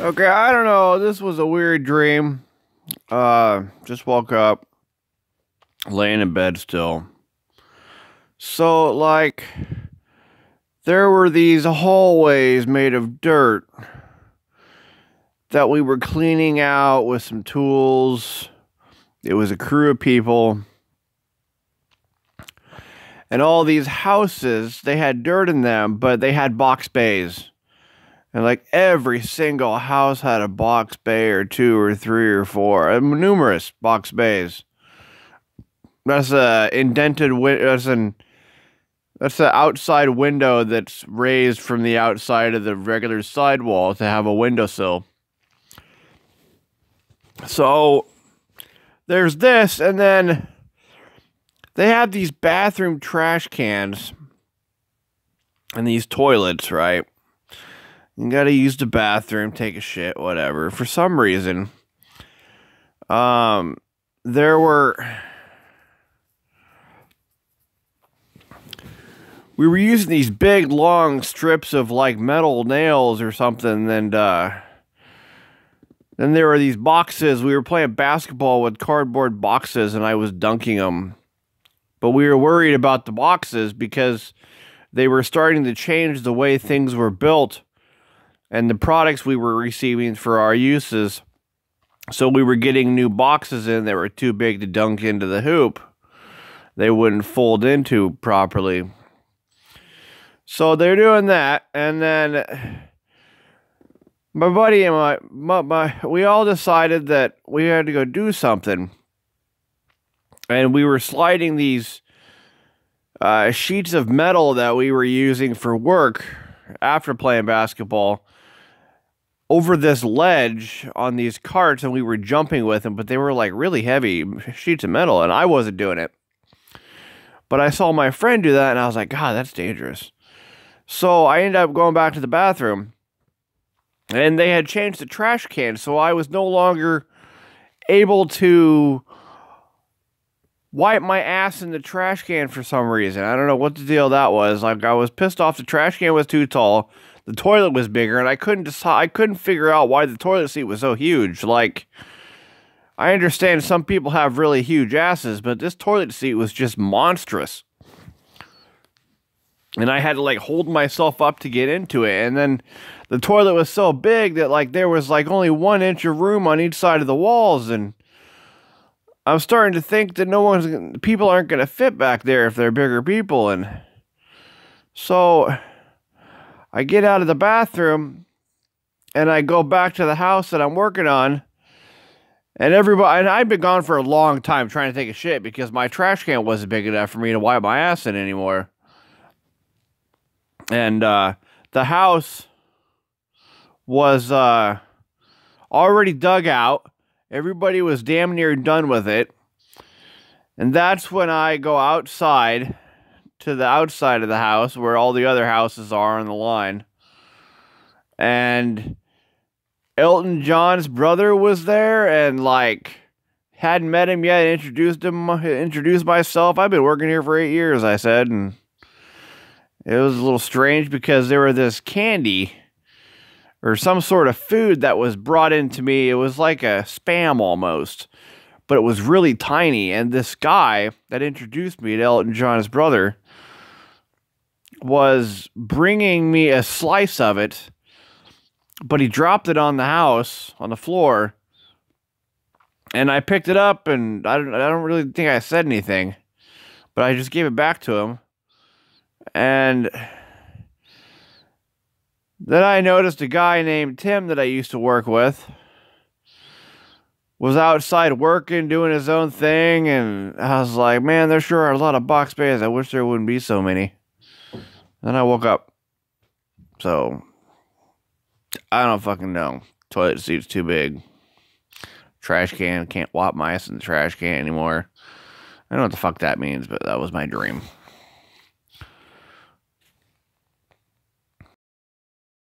Okay, I don't know. This was a weird dream. Just woke up, laying in bed still. So, like, there were these hallways made of dirt that we were cleaning out with some tools. It was a crew of people. And all these houses, they had dirt in them, but they had box bays. And like every single house had a box bay or two or three or four, numerous box bays. That's a indented that's the outside window that's raised from the outside of the regular sidewall to have a windowsill. So there's this, and then they have these bathroom trash cans and these toilets, right? You gotta use the bathroom, take a shit, whatever. For some reason, there were... We were using these big, long strips of, like, metal nails or something, and, then there were these boxes. We were playing basketball with cardboard boxes, and I was dunking them. But we were worried about the boxes because they were starting to change the way things were built and the products we were receiving for our uses. So we were getting new boxes in that were too big to dunk into the hoop. They wouldn't fold into properly. So they're doing that, and then my buddy and we all decided that we had to go do something. And we were sliding these sheets of metal that we were using for work after playing basketball over this ledge on these carts, and we were jumping with them, but they were like really heavy sheets of metal, and I wasn't doing it. But I saw my friend do that, and I was like, God, that's dangerous. So I ended up going back to the bathroom, and they had changed the trash can, so I was no longer able to wipe my ass in the trash can for some reason. I don't know what the deal that was. Like, I was pissed off the trash can was too tall, the toilet was bigger, and I couldn't figure out why the toilet seat was so huge. Like, I understand some people have really huge asses, but this toilet seat was just monstrous. And I had to, like, hold myself up to get into it. And then the toilet was so big that, like, there was, like, only 1 inch of room on each side of the walls. And I'm starting to think that people aren't going to fit back there if they're bigger people. And so I get out of the bathroom and I go back to the house that I'm working on. And I've been gone for a long time trying to take a shit because my trash can wasn't big enough for me to wipe my ass in anymore. And the house was already dug out. Everybody was damn near done with it. And that's when I go outside to the outside of the house where all the other houses are on the line. And Elton John's brother was there, and like hadn't met him yet. Introduced myself. I've been working here for 8 years, I said, and it was a little strange because there were this candy or some sort of food that was brought into me. It was like a Spam almost, but it was really tiny. And this guy that introduced me to Elton John's brother was bringing me a slice of it, but he dropped it on the floor, and I picked it up, and I don't really think I said anything, but I just gave it back to him. And then I noticed a guy named Tim that I used to work with was outside working, doing his own thing, and I was like, man, there sure are a lot of box bays. I wish there wouldn't be so many. Then I woke up. So, I don't fucking know. Toilet seat's too big. Trash can, can't wipe my ass in the trash can anymore. I don't know what the fuck that means, but that was my dream.